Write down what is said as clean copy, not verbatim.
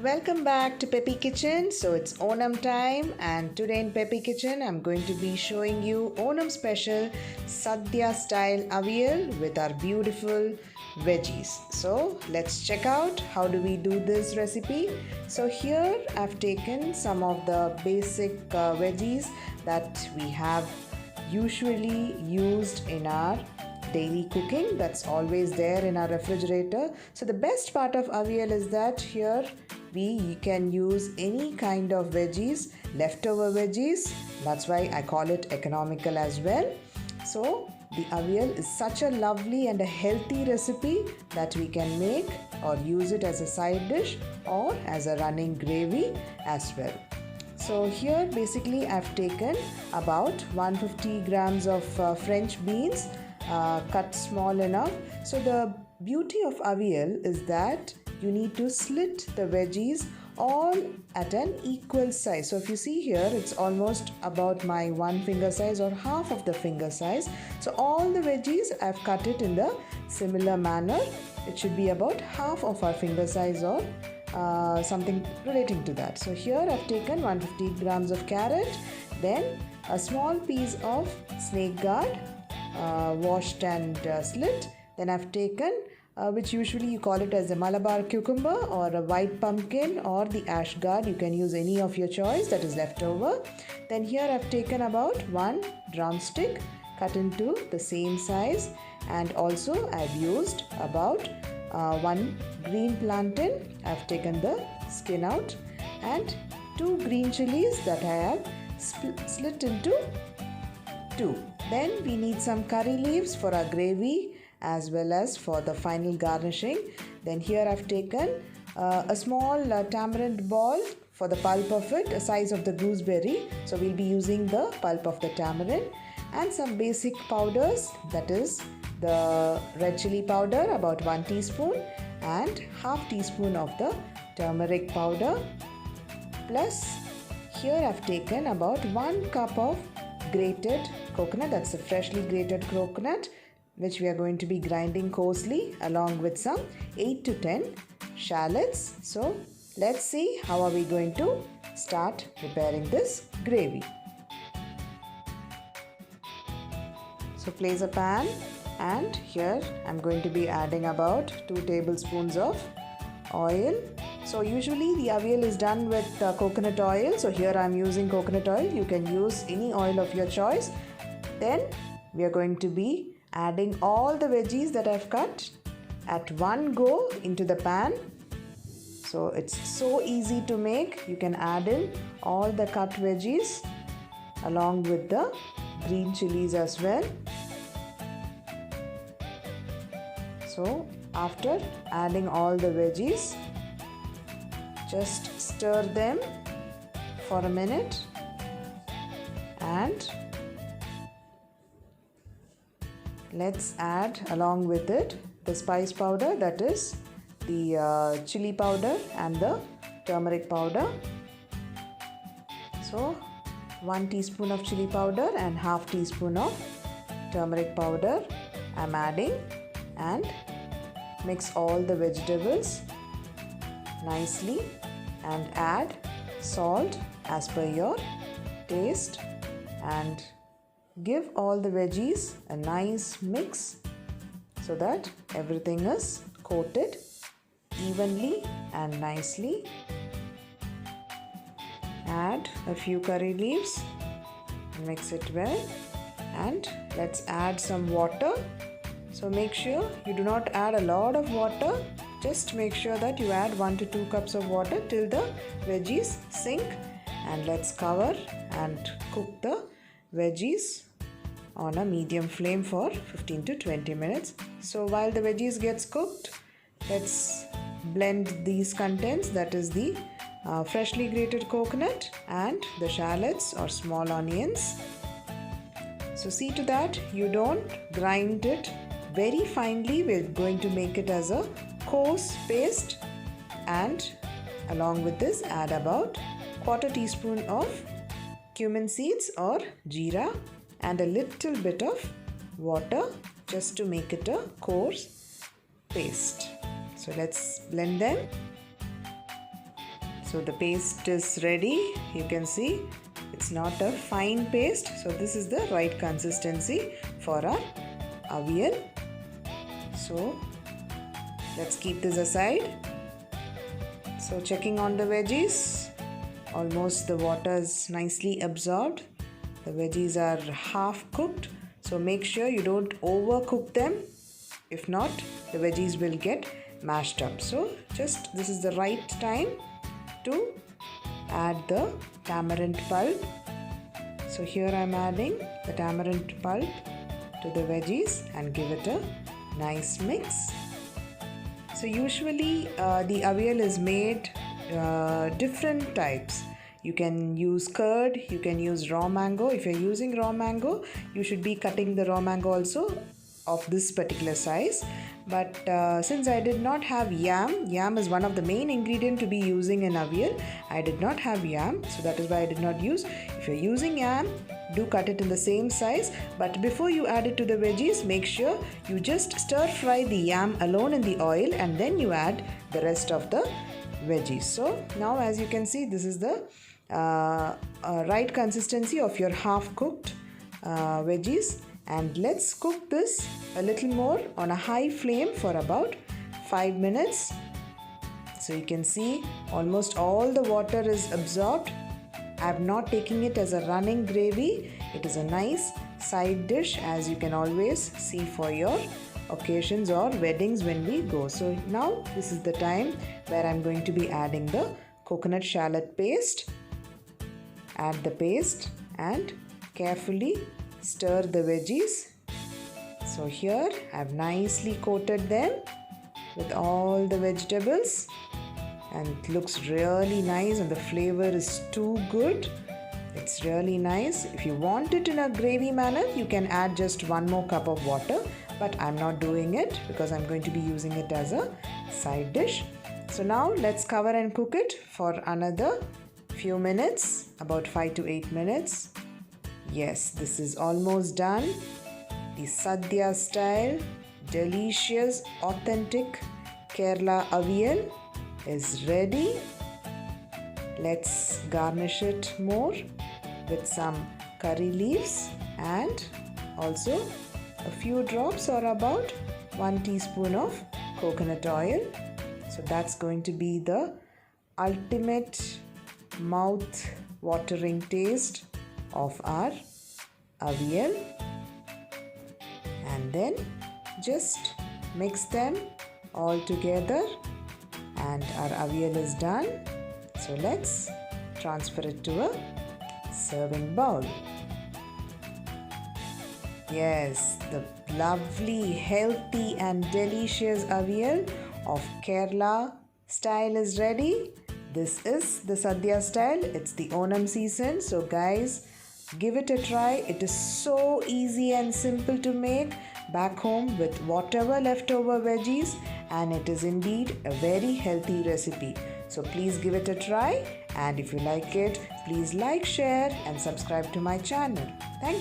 Welcome back to Peppy Kitchen. So it's Onam time, and today in Peppy Kitchen I'm going to be showing you Onam special Sadhya style avial with our beautiful veggies. So let's check out how do we do this recipe. So here I've taken some of the basic veggies that we have usually used in our daily cooking, that's always there in our refrigerator. So the best part of avial is that here we can use any kind of veggies, leftover veggies. That's why I call it economical as well. So the avial is such a lovely and a healthy recipe that we can make or use it as a side dish or as a running gravy as well. So here basically I've taken about 150 grams of French beans, cut small enough. So the beauty of avial is that you need to slit the veggies all at an equal size. So if you see here, it's almost about my one finger size or half of the finger size. So all the veggies I've cut it in the similar manner. It should be about half of our finger size or something relating to that. So here I've taken 150 grams of carrot, then a small piece of snake gourd, washed and slit. Then I've taken which usually you call it as a Malabar cucumber or a white pumpkin or the ash gourd. You can use any of your choice that is left over. Then here I've taken about one drumstick cut into the same size, and also I've used about one green plantain. I've taken the skin out, and two green chilies that I have slit into two. Then we need some curry leaves for our gravy as well as for the final garnishing. Then here I've taken a small tamarind ball for the pulp of it, a size of the gooseberry. So we'll be using the pulp of the tamarind, and some basic powders, that is the red chili powder, about 1 teaspoon, and half teaspoon of the turmeric powder. Plus here I've taken about 1 cup of grated coconut, that's a freshly grated coconut, which we are going to be grinding coarsely, along with some 8 to 10 shallots. So let's see how are we going to start preparing this gravy. So place a pan, and here I'm going to be adding about 2 tablespoons of oil. So usually the avial is done with coconut oil. So here I'm using coconut oil. You can use any oil of your choice. Then we are going to be adding all the veggies that I've cut at one go into the pan. So it's so easy to make. You can add in all the cut veggies along with the green chilies as well. So after adding all the veggies, just stir them for a minute, and let's add along with it the spice powder, that is the chili powder and the turmeric powder. So 1 teaspoon of chili powder and half teaspoon of turmeric powder I'm adding, and mix all the vegetables nicely and add salt as per your taste, and give all the veggies a nice mix so that everything is coated evenly and nicely. Add a few curry leaves, mix it well, and let's add some water. So make sure you do not add a lot of water. Just make sure that you add 1 to 2 cups of water till the veggies sink, and let's cover and cook the veggies on a medium flame for 15 to 20 minutes. So while the veggies gets cooked, let's blend these contents, that is the freshly grated coconut and the shallots or small onions. So see to that you don't grind it very finely. We're going to make it as a coarse paste, and along with this add about 1/4 teaspoon of cumin seeds or jeera and a little bit of water just to make it a coarse paste. So let's blend them. So the paste is ready. You can see it's not a fine paste. So this is the right consistency for our avial. So let's keep this aside. So checking on the veggies. Almost the water is nicely absorbed. The veggies are half cooked. So make sure you don't overcook them. If not, the veggies will get mashed up. So just this is the right time to add the tamarind pulp. So here I am adding the tamarind pulp to the veggies and give it a nice mix. So usually the avial is made different types. You can use curd, you can use raw mango. If you're using raw mango, you should be cutting the raw mango also of this particular size. But since I did not have yam is one of the main ingredient to be using in avial. I did not have yam, so that is why I did not use. If you're using yam, do cut it in the same size. But before you add it to the veggies, make sure you just stir fry the yam alone in the oil and then you add the rest of the veggies. So now as you can see, this is the right consistency of your half cooked veggies. And let's cook this a little more on a high flame for about 5 minutes. So you can see almost all the water is absorbed. I'm not taking it as a running gravy. It is a nice side dish, as you can always see for your occasions or weddings when we go. So now this is the time where I'm going to be adding the coconut shallot paste. Add the paste and carefully stir the veggies. So here I've nicely coated them with all the vegetables and it looks really nice and the flavor is too good. It's really nice. If you want it in a gravy manner, you can add just 1 more cup of water, but I'm not doing it because I'm going to be using it as a side dish. So now let's cover and cook it for another few minutes, about 5 to 8 minutes. Yes, this is almost done. The Sadhya style, delicious, authentic Kerala avial is ready. Let's garnish it more with some curry leaves and also a few drops or about 1 teaspoon of coconut oil. So that's going to be the ultimate mouth watering taste of our avial. And then just mix them all together and our avial is done. So let's transfer it to a serving bowl. Yes, the lovely, healthy and delicious avial of Kerala style is ready. This is the Sadhya style. It's the Onam season. So guys, give it a try. It is so easy and simple to make back home with whatever leftover veggies, and it is indeed a very healthy recipe. So please give it a try, and if you like it, please like, share and subscribe to my channel. Thank you.